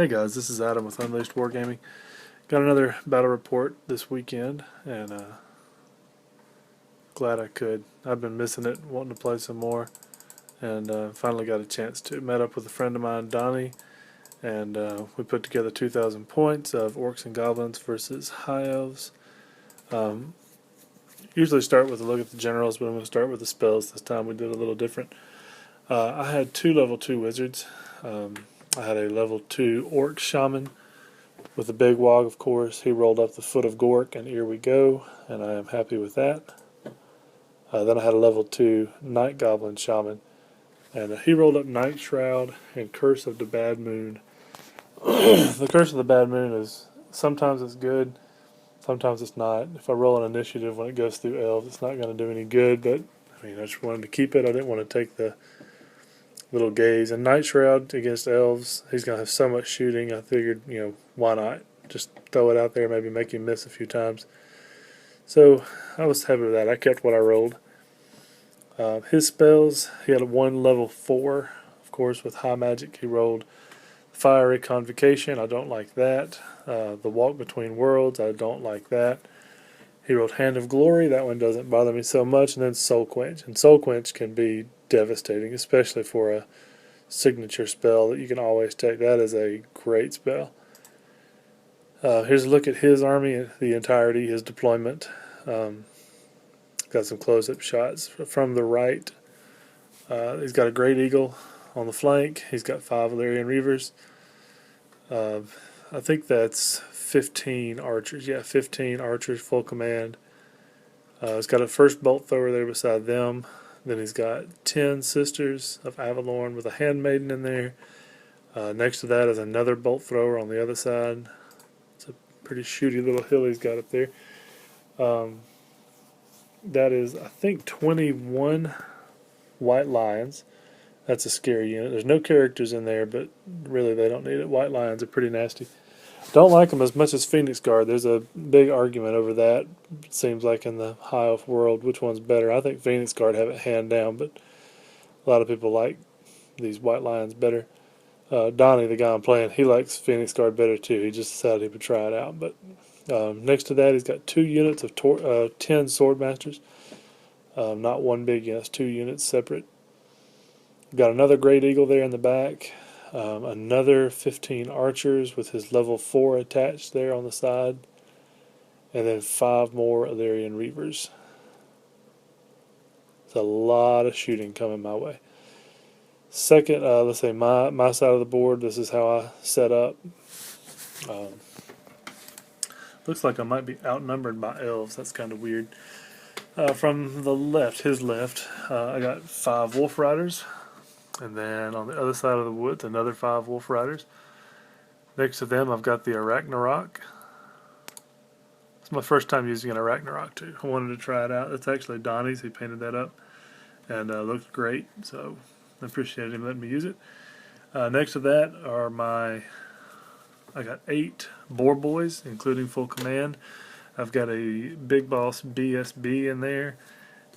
Hey guys, this is Adam with Unleashed Wargaming. Got another battle report this weekend, and glad I could. I've been missing it, wanting to play some more, and finally got a chance to. Met up with a friend of mine, Donnie, and we put together 2,000 points of Orcs and Goblins versus High Elves. Usually start with a look at the generals, but I'm going to start with the spells. This time we did a little different. I had two level 2 wizards. I had a level 2 Orc Shaman with a big wog, of course. He rolled up the Foot of Gork, and here we go, and I am happy with that. Then I had a level 2 Night Goblin Shaman, and he rolled up Night Shroud and Curse of the Bad Moon. The Curse of the Bad Moon is sometimes it's good, sometimes it's not. If I roll an initiative when it goes through Elves, it's not going to do any good, but I just wanted to keep it. I didn't want to take the little gaze. And Night Shroud against Elves, he's going to have so much shooting, I figured, why not? Just throw it out there, maybe make him miss a few times. So I was happy with that. I kept what I rolled. His spells, he had one level 4, of course, with high magic. He rolled Fiery Convocation, I don't like that. The Walk Between Worlds, I don't like that. He rolled Hand of Glory, that one doesn't bother me so much, and then Soul Quench. And Soul Quench can be devastating, especially for a signature spell that you can always take. That is a great spell. Here's a look at his army, the entirety, his deployment. Got some close-up shots from the right. He's got a Great Eagle on the flank. He's got 5 Illyrian Reavers. I think that's 15 archers. Yeah, 15 archers, full command. He's got a first bolt thrower there beside them. Then he's got 10 Sisters of Avalorn with a handmaiden in there. Next to that is another bolt thrower on the other side. It's a pretty shooty little hill he's got up there. That is, I think, 21 White Lions. That's a scary unit. There's no characters in there, but really they don't need it. White Lions are pretty nasty. Don't like them as much as Phoenix Guard. There's a big argument over that. It seems like in the High Elf world, which one's better? I think Phoenix Guard have it hand down, but a lot of people like these White Lions better. Donnie, the guy I'm playing, he likes Phoenix Guard better too. He just decided he would try it out. But next to that, he's got 2 units of 10 Swordmasters. Not one big unit, it's 2 units separate. Got another Great Eagle there in the back. Another 15 archers with his level 4 attached there on the side. And then 5 more Illyrian Reavers. It's a lot of shooting coming my way. Second, let's say my side of the board, this is how I set up. Looks like I might be outnumbered by Elves. That's kind of weird. From the left, his left, I got 5 Wolf Riders. And then on the other side of the woods, another 5 Wolf Riders. Next to them, I've got the Arachnarok. It's my first time using an Arachnarok too. I wanted to try it out. It's actually Donnie's. He painted that up. And looked great. So I appreciated him letting me use it. Next to that are I got 8 Boar Boys, including full command. I've got a Big Boss BSB in there.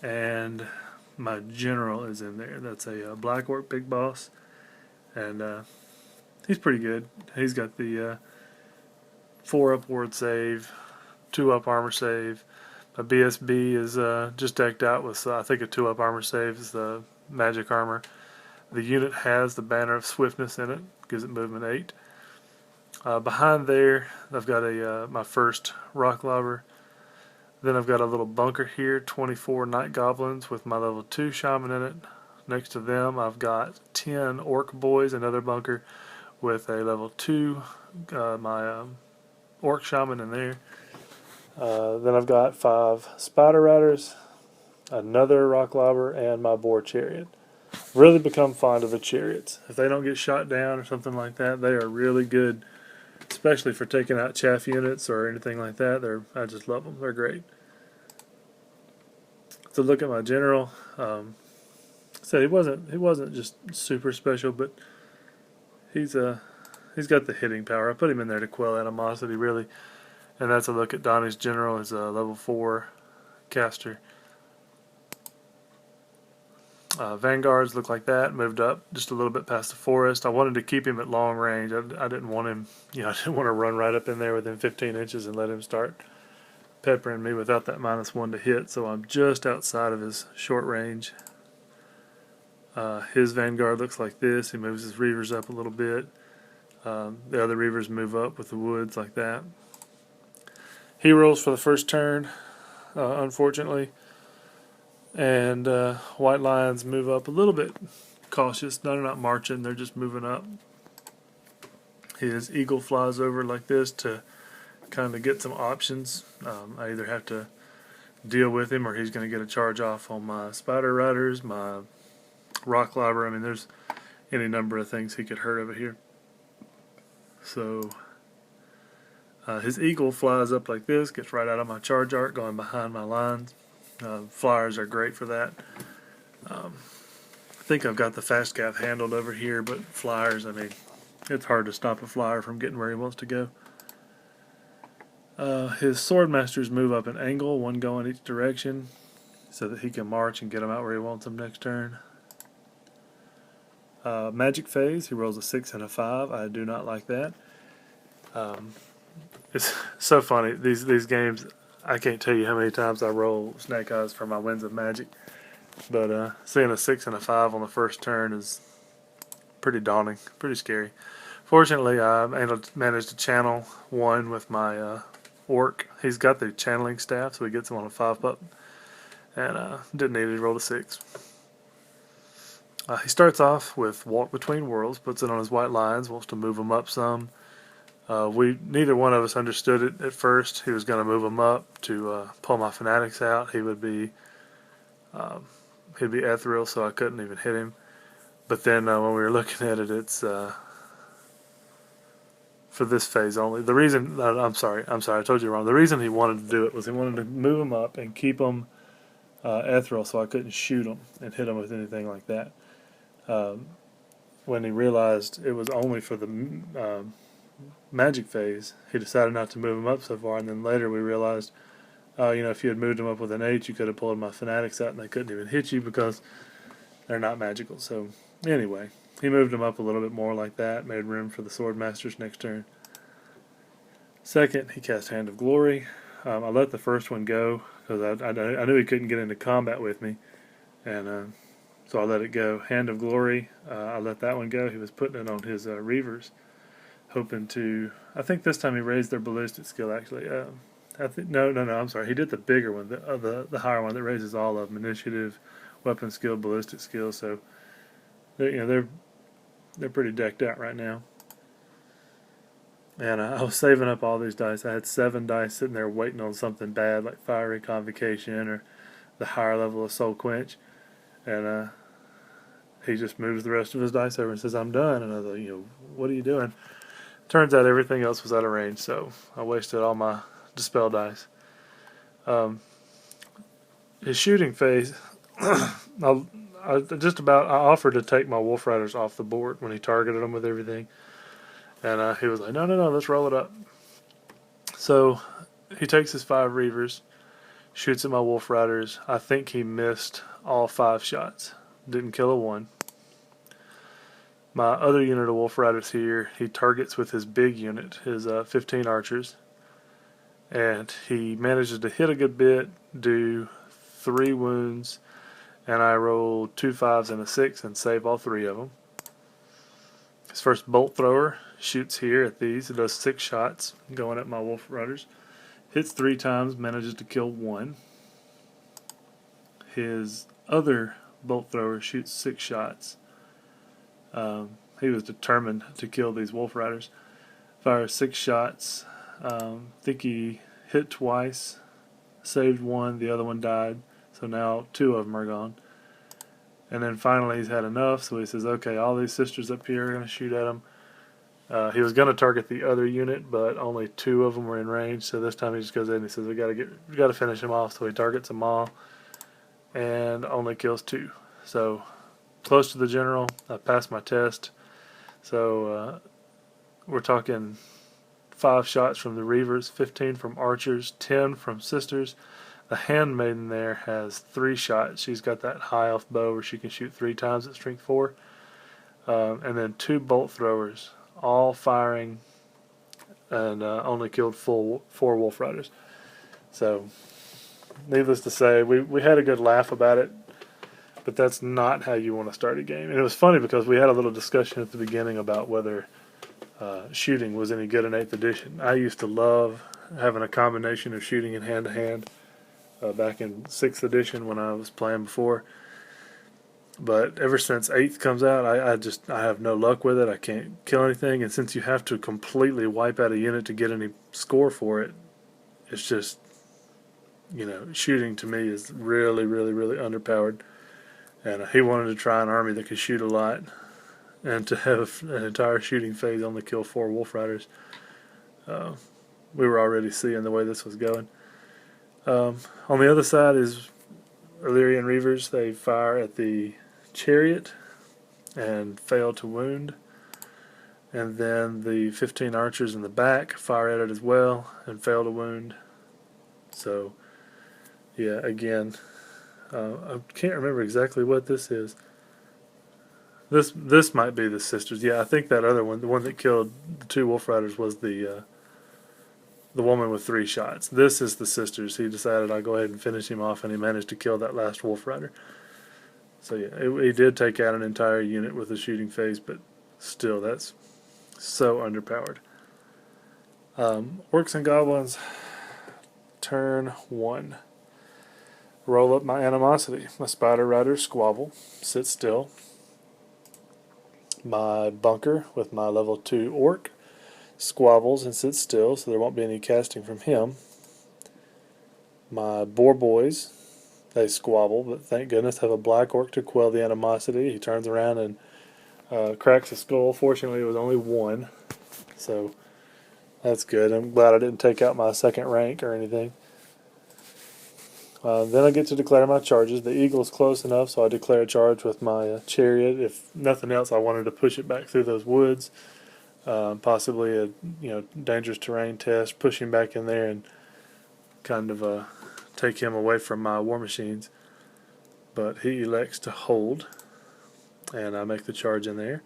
And my general is in there. That's a Black Orc Big Boss, and he's pretty good. He's got the 4 up ward save, 2 up armor save. My BSB is just decked out with I think a 2 up armor save is the magic armor. The unit has the Banner of Swiftness in it, gives it movement 8. Behind there, I've got my first Rock Lobber. Then I've got a little bunker here, 24 Night Goblins with my level 2 Shaman in it. Next to them, I've got 10 Orc Boys, another bunker with a level 2, my Orc Shaman in there. Then I've got 5 Spider Riders, another Rock Lobber, and my Boar Chariot. Really become fond of the Chariots. If they don't get shot down or something like that, they are really good, especially for taking out chaff units or anything like that. I just love them. They're great. To look at my general, said he wasn't just super special, but he's got the hitting power. I put him in there to quell animosity, really. And that's a look at Donnie's general. He's a level 4 caster. Vanguards look like that, moved up just a little bit past the forest. I wanted to keep him at long range. I didn't want him, I didn't want to run right up in there within 15 inches and let him start peppering me without that -1 to hit, so I'm just outside of his short range. His Vanguard looks like this. He moves his Reavers up a little bit. The other Reavers move up with the woods like that. He rolls for the first turn, unfortunately. And White Lions move up a little bit cautious. They're not marching, they're just moving up. His Eagle flies over like this to kind of get some options. I either have to deal with him or he's going to get a charge off on my Spider Riders, my Rock Clobber. I mean, there's any number of things he could hurt over here. So his Eagle flies up like this, gets right out of my charge arc, going behind my lines. Flyers are great for that. I think I've got the fast gaff handled over here, but flyers, I mean, it's hard to stop a flyer from getting where he wants to go. His Swordmasters move up an angle, one going each direction, so that he can march and get them out where he wants them next turn. Magic Phase, he rolls a 6 and a 5. I do not like that. It's so funny, these games, I can't tell you how many times I roll Snake Eyes for my Winds of Magic, but seeing a 6 and a 5 on the first turn is pretty daunting, pretty scary. Fortunately, I managed to channel one with my Orc. He's got the channeling staff, so he gets him on a 5-button, and didn't need to roll a 6. He starts off with Walk Between Worlds, puts it on his White Lions, wants to move them up some. Neither one of us understood it at first. He was going to move them up to pull my Fanatics out. He'd be ethereal, so I couldn't even hit him. But then when we were looking at it, it's for this phase only. The reason, I'm sorry, I told you wrong. The reason he wanted to do it was he wanted to move them up and keep them ethereal, so I couldn't shoot them and hit them with anything like that. When he realized it was only for the Magic phase, he decided not to move them up so far, and then later we realized, if you had moved them up with an 8, you could have pulled my Fanatics out and they couldn't even hit you because they're not magical. So anyway, he moved them up a little bit more like that, made room for the Swordmasters next turn. Second, he cast Hand of Glory. I let the first one go because I knew he couldn't get into combat with me, and so I let it go. Hand of Glory, I let that one go. He was putting it on his Reavers, hoping to. I think this time he raised their ballistic skill. Actually, no. I'm sorry. He did the bigger one, the higher one that raises all of them: initiative, weapon skill, ballistic skill. So they're pretty decked out right now. And I was saving up all these dice. I had 7 dice sitting there waiting on something bad like Fiery Convocation or the higher level of Soul Quench. And he just moves the rest of his dice over and says, "I'm done." And I was like, what are you doing? Turns out everything else was out of range, so I wasted all my Dispel dice. His shooting phase, I offered to take my Wolf Riders off the board when he targeted them with everything. And he was like, no, let's roll it up. So he takes his 5 Reavers, shoots at my Wolf Riders. I think he missed all 5 shots. Didn't kill a 1. My other unit of Wolf Riders here, he targets with his big unit, his 15 archers. And he manages to hit a good bit, do 3 wounds, and I rolled 2 5s and a 6 and save all 3 of them. His first bolt thrower shoots here at these. It does 6 shots going at my Wolf Riders. Hits 3 times, manages to kill 1. His other bolt thrower shoots 6 shots. He was determined to kill these Wolf Riders. Fires 6 shots. Think he hit twice, saved 1, the other one died. So now 2 of them are gone. And then finally he's had enough, so he says, okay, all these sisters up here are going to shoot at him. He was going to target the other unit, but only 2 of them were in range, so this time he just goes in and he says, we got to finish him off, so he targets them all and only kills 2. So close to the general. I passed my test. So we're talking 5 shots from the Reavers, 15 from Archers, 10 from Sisters. The handmaiden there has 3 shots. She's got that high elf bow where she can shoot 3 times at strength 4. And then 2 bolt throwers, all firing, and only killed 4 wolf riders. So, needless to say, we had a good laugh about it, but that's not how you want to start a game. And it was funny because we had a little discussion at the beginning about whether shooting was any good in 8th edition. I used to love having a combination of shooting and hand-to-hand back in 6th edition when I was playing before. But ever since 8th comes out, I have no luck with it. I can't kill anything, and since you have to completely wipe out a unit to get any score for it, it's just, shooting to me is really, really, really underpowered. And he wanted to try an army that could shoot a lot, and to have an entire shooting phase only kill 4 wolf riders. We were already seeing the way this was going. On the other side is Illyrian Reavers. They fire at the chariot and fail to wound, and then the 15 archers in the back fire at it as well and fail to wound. So yeah, again, I can't remember exactly what this is. This might be the sisters. Yeah, I think that other one, the one that killed the 2 wolf riders, was the woman with 3 shots. This is the sisters. He decided I'll go ahead and finish him off, and he managed to kill that last wolf rider. So yeah, he did take out an entire unit with a shooting phase, but still, that's so underpowered. Orcs and Goblins, turn 1. Roll up my animosity. My spider rider squabble, sit still. My bunker with my level 2 orc squabbles and sits still, so there won't be any casting from him. My boar boys, they squabble, but thank goodness have a black orc to quell the animosity. He turns around and cracks a skull. Fortunately, it was only 1, so that's good. I'm glad I didn't take out my 2nd rank or anything. Then I get to declare my charges. The eagle's close enough, so I declare a charge with my chariot. If nothing else, I wanted to push it back through those woods. Possibly a dangerous terrain test, push him back in there and kind of take him away from my war machines. But he elects to hold, and I make the charge in there.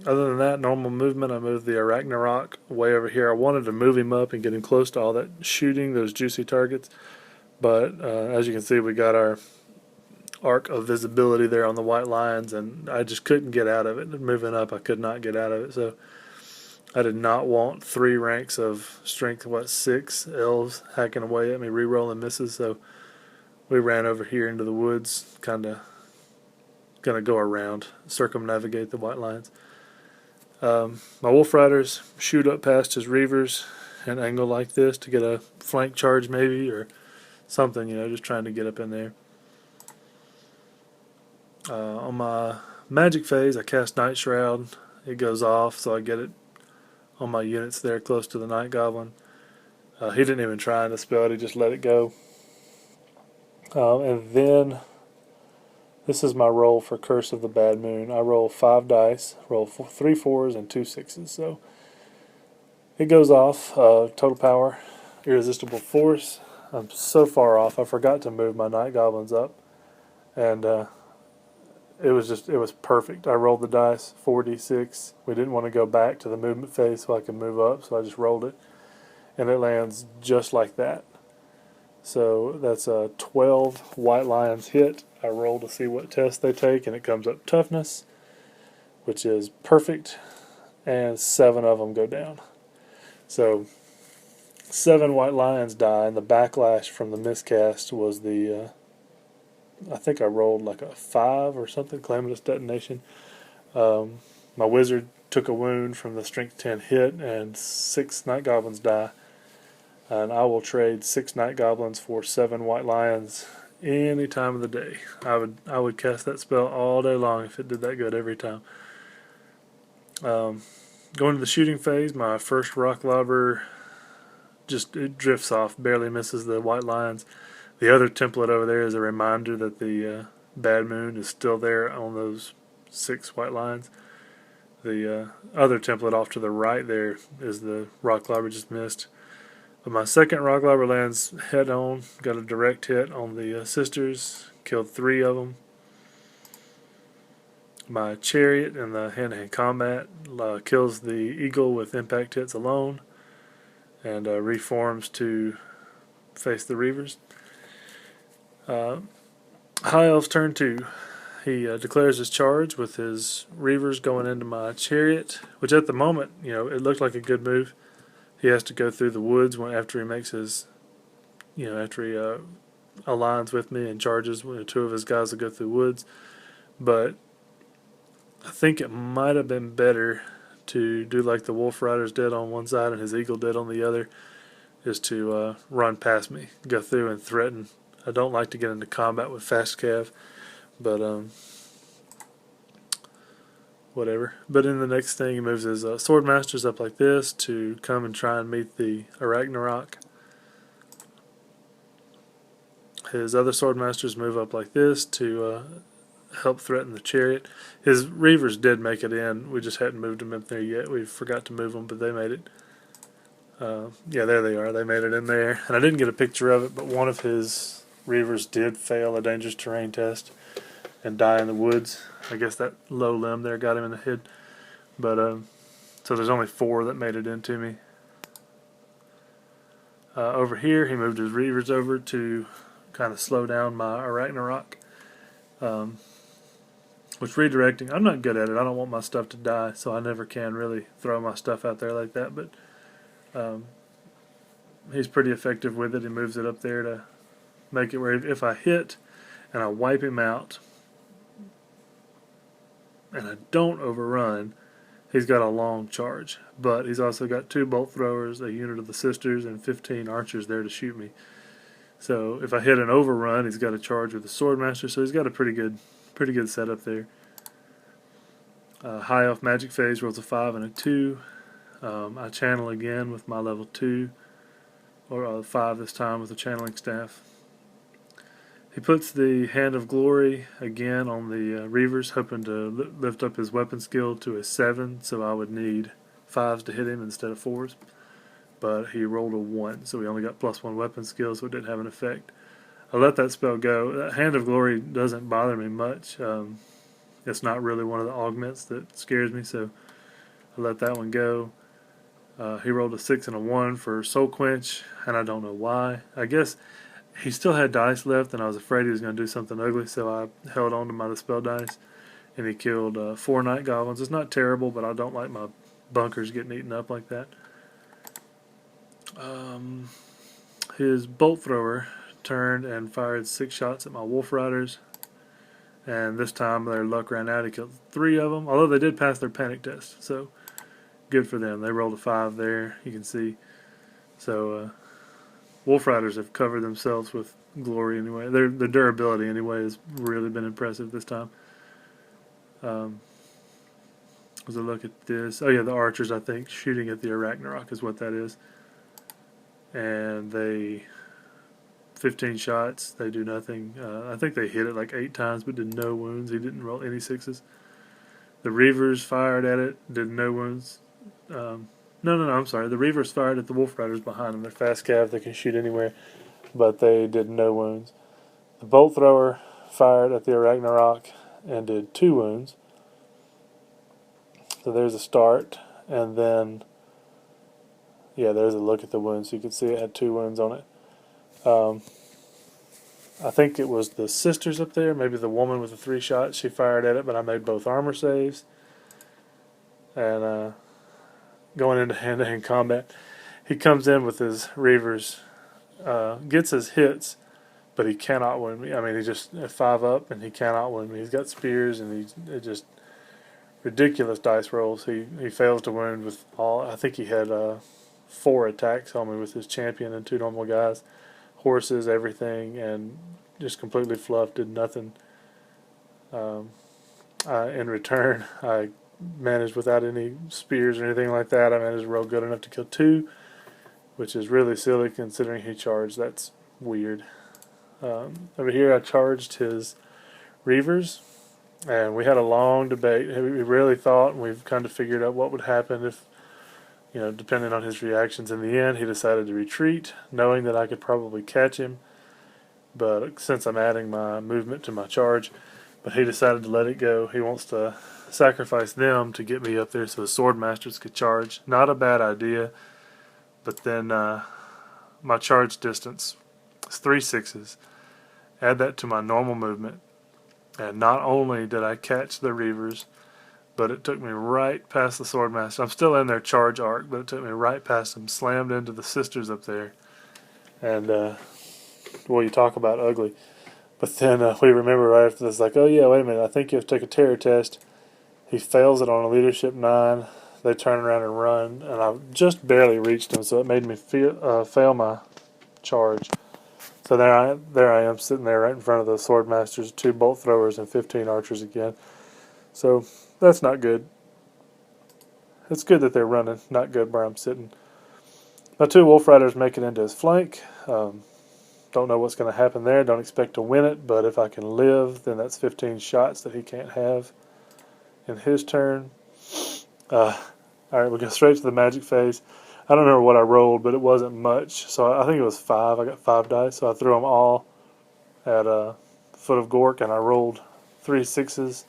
Other than that, normal movement, I move the Arachnarok way over here. I wanted to move him up and get him close to all that shooting, those juicy targets. But as you can see, we got our arc of visibility there on the white lines, and I just couldn't get out of it. Moving up, I could not get out of it. So I did not want 3 ranks of strength, 6 elves hacking away at me, re-rolling misses. So we ran over here into the woods, kind of going to go around, circumnavigate the white lines. My wolf riders shoot up past his reavers and angle like this to get a flank charge maybe, or something, just trying to get up in there. On my magic phase, I cast Night Shroud. It goes off, so I get it on my units there close to the Night Goblin. He didn't even try to spell it, he just let it go. And then this is my roll for Curse of the Bad Moon. I roll 5 dice, roll 3 4s and 2 6s. So it goes off. Total power, irresistible force. I'm so far off. I forgot to move my Night Goblins up, and it was perfect. I rolled the dice, 4d6. We didn't want to go back to the movement phase so I could move up, so I just rolled it, and it lands just like that. So that's a 12 white lions hit. I roll to see what test they take, and it comes up toughness, which is perfect, and 7 of them go down. So 7 white lions die, and the backlash from the miscast was the I think I rolled like a 5 or something, calamitous detonation. My wizard took a wound from the strength 10 hit, and 6 night goblins die. And I will trade 6 night goblins for 7 white lions any time of the day. I would cast that spell all day long if it did that good every time. Going to the shooting phase, my first rock lobber it drifts off, barely misses the white lions. The other template over there is a reminder that the bad moon is still there on those 6 white lions. The other template off to the right there is the rock lobber just missed. But my second rock lobber lands head on, got a direct hit on the sisters, killed 3 of them. My chariot in the hand-to-hand combat kills the eagle with impact hits alone, and reforms to face the reavers. High Elf's turn 2. He declares his charge with his reavers going into my chariot, which at the moment, it looked like a good move. He has to go through the woods after he makes his, after he aligns with me and charges. 2 of his guys will go through the woods, but I think it might have been better to do like the Wolf Riders did on one side and his eagle did on the other, is to run past me, go through and threaten. I don't like to get into combat with fast cav, but whatever. But in the next thing, he moves his sword masters up like this to come and try and meet the Ragnarok. His other sword masters move up like this to help threaten the chariot. His reavers did make it in. We just hadn't moved them up there yet. We forgot to move them, but they made it. Yeah, there they are. They made it in there. And I didn't get a picture of it, but one of his reavers did fail a dangerous terrain test and die in the woods. I guess that low limb there got him in the head. But so there's only 4 that made it into me. Over here, he moved his reavers over to kind of slow down my Ragnarok. Which redirecting, I'm not good at it. I don't want my stuff to die, so I never can really throw my stuff out there like that. But he's pretty effective with it. He moves it up there to make it where if I hit and I wipe him out and I don't overrun, he's got a long charge. But he's also got 2 bolt throwers, a unit of the sisters, and 15 archers there to shoot me. So if I hit an overrun, he's got a charge with the swordmaster. So he's got a pretty good setup there. High Elf Magic Phase rolls a 5 and a 2. I channel again with my level 2, or 5 this time with the channeling staff. He puts the Hand of Glory again on the Reavers, hoping to lift up his weapon skill to a 7, so I would need 5s to hit him instead of 4s. But he rolled a 1, so he only got +1 weapon skill, so it didn't have an effect. I let that spell go. That Hand of Glory doesn't bother me much. It's not really one of the augments that scares me, so I let that one go. He rolled a 6 and a 1 for Soul Quench, and I don't know why. I guess he still had dice left, and I was afraid he was going to do something ugly, so I held on to my Dispel dice, and he killed 4 Night Goblins. It's not terrible, but I don't like my bunkers getting eaten up like that. His Bolt Thrower turned and fired 6 shots at my Wolf Riders, and this time their luck ran out. He killed 3 of them, although they did pass their panic test, so good for them. They rolled a 5 there, you can see. So Wolf Riders have covered themselves with glory anyway. Their durability anyway has really been impressive this time. As I look at this, oh yeah, the archers, I think shooting at the Ragnarok is what that is. And they 15 shots, they do nothing. I think they hit it like 8 times but did no wounds. He didn't roll any 6s. The Reavers fired at it, did no wounds. No, I'm sorry. The Reavers fired at the Wolf Riders behind them. They're fast cav, they can shoot anywhere, but they did no wounds. The Bolt Thrower fired at the Ragnarok and did 2 wounds. So there's a start, and then yeah, there's a look at the wounds. You can see it had 2 wounds on it. I think it was the sisters up there, maybe the woman with the 3 shots. She fired at it, but I made both armor saves. And going into hand-to-hand combat, he comes in with his Reavers, gets his hits, but he cannot win me. I mean, he just 5 up, and he cannot win me. He's got spears, and it just ridiculous dice rolls. He fails to wound with all. I think he had 4 attacks on me with his champion and 2 normal guys, horses, everything, and just completely fluffed, did nothing. In return, I managed without any spears or anything like that. I managed to roll good enough to kill 2, which is really silly considering he charged. That's weird. Over here, I charged his Reavers, and we had a long debate. We really thought, and we've kind of figured out what would happen if depending on his reactions. In the end, he decided to retreat, knowing that I could probably catch him. But since I'm adding my movement to my charge, but he decided to let it go. He wants to sacrifice them to get me up there so the sword masters could charge. Not a bad idea, but then my charge distance is 3/6. Add that to my normal movement, and not only did I catch the Reavers, but it took me right past the Swordmaster. I'm still in their charge arc, but it took me right past them, slammed into the sisters up there. And, well, you talk about ugly. But then we remember right after this, like, oh yeah, wait a minute, I think you have to take a terror test. He fails it on a leadership 9. They turn around and run, and I just barely reached him, so it made me fail my charge. So there I am sitting there right in front of the Swordmasters, 2 bolt throwers and 15 archers again. So that's not good. It's good that they're running, not good where I'm sitting. My 2 Wolf Riders make it into his flank. Don't know what's going to happen there. Don't expect to win it, but if I can live, then that's 15 shots that he can't have in his turn. Alright, we'll go straight to the magic phase. I don't remember what I rolled, but it wasn't much. So I think it was 5. I got 5 dice, so I threw them all at Foot of Gork, and I rolled 3 6s.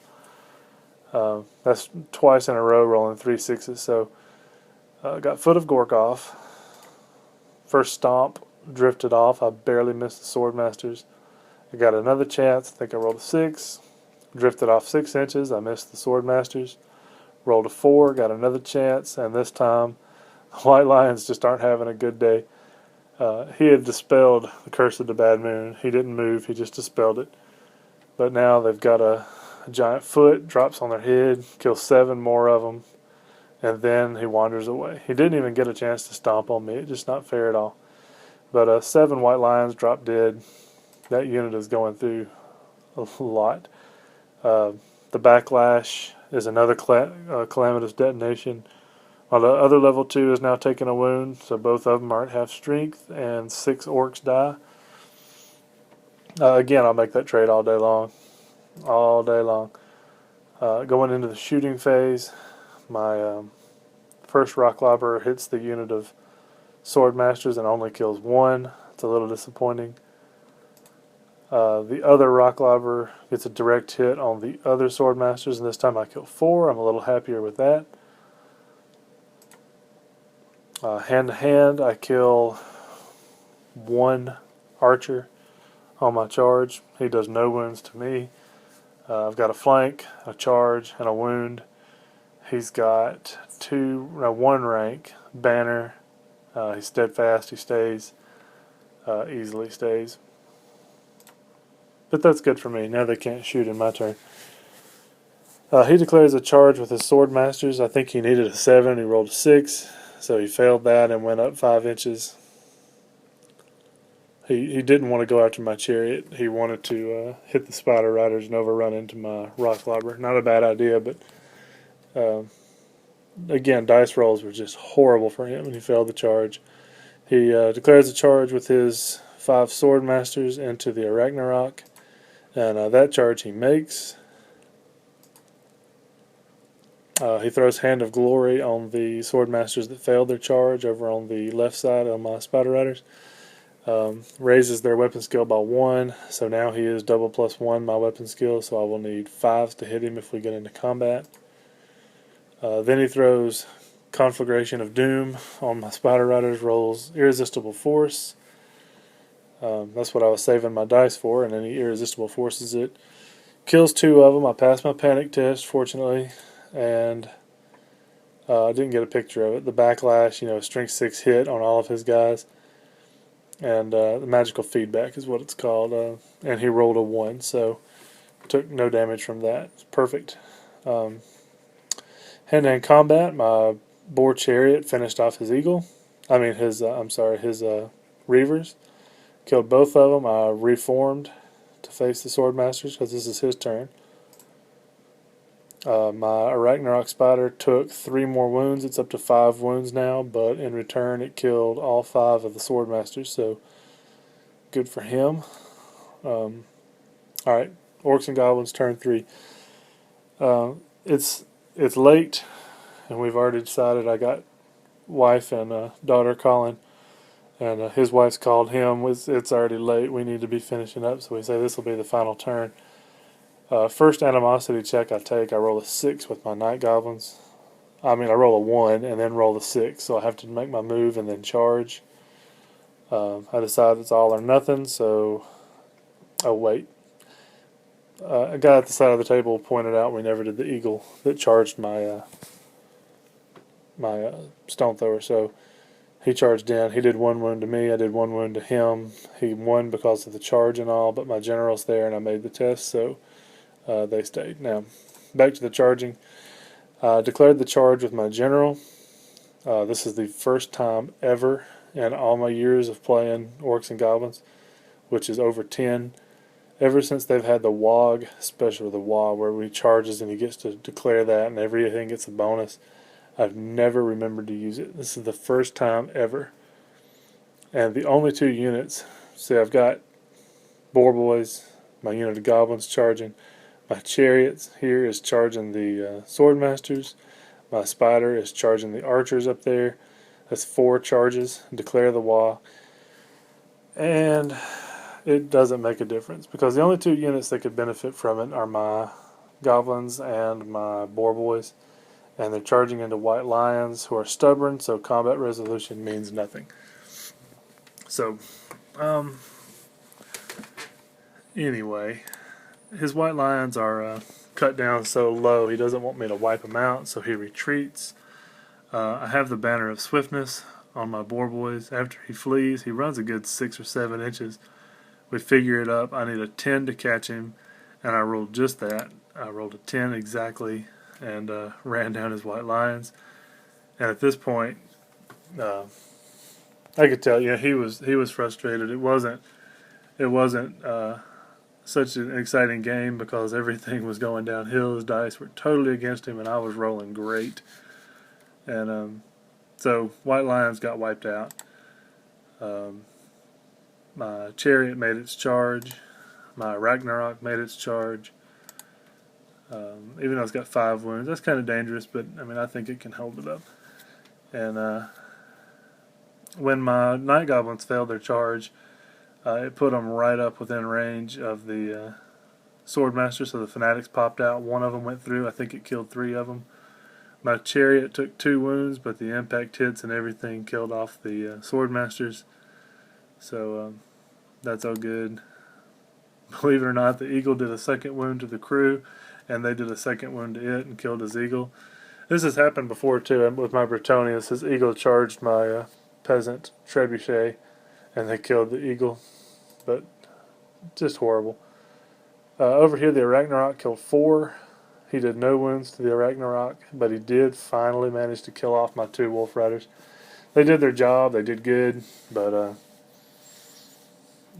That's twice in a row rolling 3 6s. So I got Foot of Gork off. First stomp, drifted off. I barely missed the Swordmasters. I got another chance. I think I rolled a 6. Drifted off 6 inches. I missed the Swordmasters. Rolled a 4. Got another chance. And this time, the White Lions just aren't having a good day. He had dispelled the Curse of the Bad Moon. He didn't move. He just dispelled it. But now they've got a giant foot. Drops on their head. Kills 7 more of them. And then he wanders away. He didn't even get a chance to stomp on me. It's just not fair at all. But 7 White Lions drop dead. That unit is going through a lot. The backlash is another calamitous detonation. While the other level 2 is now taking a wound, so both of them are at half strength, and 6 orcs die. Again, I'll make that trade all day long. All day long. Going into the shooting phase, my first rock lobber hits the unit of Swordmasters and only kills 1. It's a little disappointing. The other rock lobber gets a direct hit on the other Swordmasters, and this time I kill 4. I'm a little happier with that. Hand to hand, I kill 1 archer on my charge. He does no wounds to me. I've got a flank, a charge, and a wound. He's got 1 rank, banner. He's steadfast, he stays, easily stays. But that's good for me. Now they can't shoot in my turn. He declares a charge with his Swordmasters. I think he needed a 7. He rolled a 6. So he failed that and went up 5 inches. He didn't want to go after my chariot. He wanted to hit the Spider Riders and overrun into my rock lobber. Not a bad idea, but again, dice rolls were just horrible for him, and he failed the charge. He declares a charge with his 5 Swordmasters into the Ragnarok, and that charge he makes. He throws Hand of Glory on the Swordmasters that failed their charge over on the left side of my Spider Riders. Raises their weapon skill by 1, so now he is double +1 my weapon skill, so I will need 5s to hit him if we get into combat. Then he throws Conflagration of Doom on my Spider Riders, rolls Irresistible Force. That's what I was saving my dice for, and then he Irresistible Forces it. Kills 2 of them. I passed my panic test, fortunately, and I didn't get a picture of it. The backlash, strength 6 hit on all of his guys. And the magical feedback is what it's called. And he rolled a 1, so took no damage from that. It's perfect. Hand-to-hand combat, my Boar Chariot finished off his eagle. His Reavers. Killed both of them. I reformed to face the Swordmasters because this is his turn. My Ragnarok Spider took 3 more wounds. It's up to 5 wounds now, but in return it killed all 5 of the Swordmasters, so good for him. Alright, Orcs and Goblins, turn 3. It's late, and we've already decided I got wife and daughter calling, and his wife's called him. It's already late. We need to be finishing up, so we say this will be the final turn. First animosity check I take, I roll a 6 with my night goblins. I roll a 1 and then roll a 6, so I have to make my move and then charge. I decide it's all or nothing, so. Oh, wait. A guy at the side of the table pointed out we never did the eagle that charged my stone thrower, so he charged in. He did 1 wound to me, I did 1 wound to him. He won because of the charge and all, but my general's there and I made the test, so they stayed. Now, back to the charging. Declared the charge with my general. This is the first time ever in all my years of playing Orcs and Goblins, which is over 10. Ever since they've had the WOG, especially the WOG, where he charges and he gets to declare that and everything gets a bonus, I've never remembered to use it. This is the first time ever. And the only 2 units, see, I've got Boar Boys, my unit of Goblins charging. My Chariots here is charging the Swordmasters. My Spider is charging the Archers up there. That's 4 charges. Declare the WOG. And it doesn't make a difference because the only 2 units that could benefit from it are my Goblins and my Boar Boys, and they're charging into White Lions who are stubborn, so combat resolution means nothing. So, anyway, his White Lions are cut down so low he doesn't want me to wipe them out, so he retreats. I have the Banner of Swiftness on my Boar Boys. After he flees, he runs a good 6 or 7 inches. We figure it up. I need a 10 to catch him, and I rolled just that. I rolled a 10 exactly and ran down his White Lions. And at this point, I could tell, he was frustrated. It wasn't such an exciting game because everything was going downhill. His dice were totally against him, and I was rolling great. And so White Lions got wiped out. My Chariot made its charge. My Ragnarok made its charge. Even though it's got 5 wounds, that's kind of dangerous, but I think it can hold it up. And when my Night Goblins failed their charge, it put them right up within range of the Swordmaster, so the Fanatics popped out. 1 of them went through. I think it killed 3 of them. My Chariot took 2 wounds, but the impact hits and everything killed off the Swordmasters. So that's all good. Believe it or not, the Eagle did a 2nd wound to the crew, and they did a 2nd wound to it and killed his Eagle. This has happened before too with my Bretonius. His Eagle charged my Peasant Trebuchet, and they killed the Eagle. But just horrible. Over here, the Ragnarok killed 4. He did no wounds to the Ragnarok, but he did finally manage to kill off my 2 Wolf Riders. They did their job. They did good, but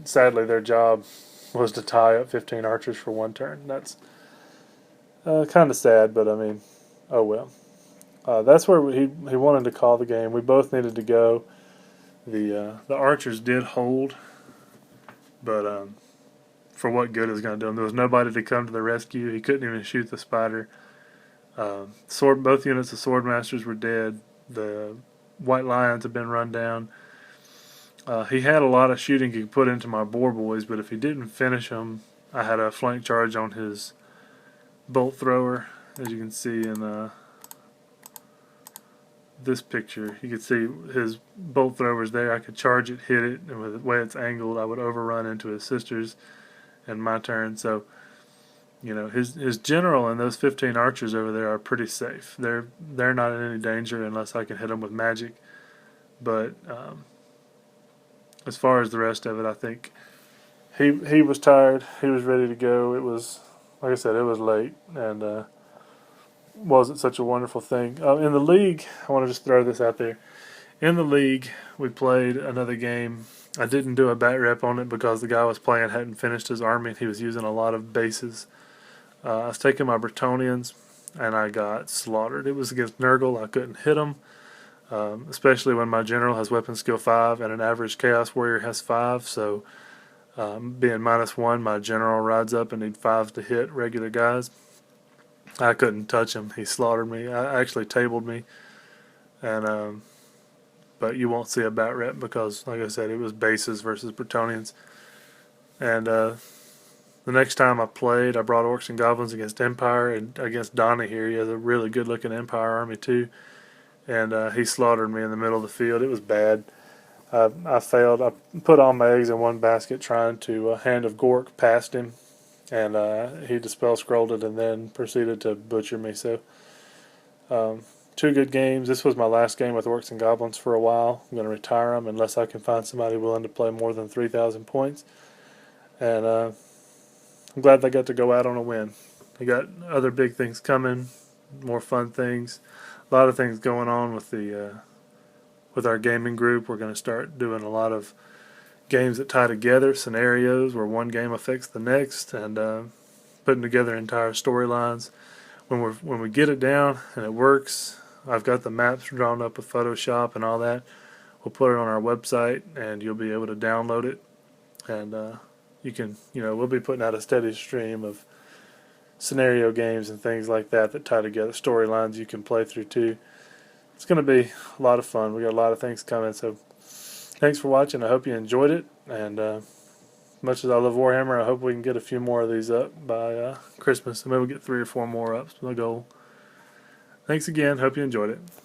sadly, their job was to tie up 15 archers for 1 turn. That's kind of sad, but oh well. That's where he wanted to call the game. We both needed to go. The archers did hold, but for what good is going to do him? There was nobody to come to the rescue. He couldn't even shoot the Spider. Both units of Swordmasters were dead. The White Lions had been run down. He had a lot of shooting he could put into my Boar Boys, but if he didn't finish them, I had a flank charge on his Bolt Thrower. As you can see in this picture, you can see his Bolt Thrower's there. I could charge it, hit it, and with the way it's angled, I would overrun into his sisters and my turn. So, his general and those 15 archers over there are pretty safe. They're not in any danger unless I can hit them with magic. But as far as the rest of it, I think he was tired. He was ready to go. It was, like I said, it was late and wasn't such a wonderful thing. In the league, I want to just throw this out there. In the league, we played another game. I didn't do a bat rep on it because the guy I was playing hadn't finished his army and he was using a lot of bases. I was taking my Bretonians and I got slaughtered. It was against Nurgle. I couldn't hit him, especially when my general has weapon skill 5 and an average Chaos Warrior has 5. So being -1, my general rides up and need 5 to hit regular guys. I couldn't touch him. He slaughtered me. I actually tabled me. And but you won't see a bat rep because, like I said, it was bases versus Bretonians. And the next time I played, I brought Orcs and Goblins against Empire and against Donnie here. He has a really good looking Empire army too, and he slaughtered me in the middle of the field. It was bad. I failed. I put all my eggs in one basket trying to Hand of Gork past him, and he dispel scrolled it and then proceeded to butcher me. So, two good games. This was my last game with Orcs and Goblins for a while. I'm going to retire them unless I can find somebody willing to play more than 3,000 points. And I'm glad they got to go out on a win. They got other big things coming, more fun things, a lot of things going on with the with our gaming group. We're going to start doing a lot of games that tie together, scenarios where one game affects the next, and putting together entire storylines. When we get it down and it works, I've got the maps drawn up with Photoshop and all that. We'll put it on our website, and you'll be able to download it, and you can, we'll be putting out a steady stream of scenario games and things like that that tie together, storylines you can play through too. It's going to be a lot of fun. We got a lot of things coming, so thanks for watching. I hope you enjoyed it, and much as I love Warhammer, I hope we can get a few more of these up by Christmas, and maybe we'll get 3 or 4 more up. That's my goal. Thanks again. Hope you enjoyed it.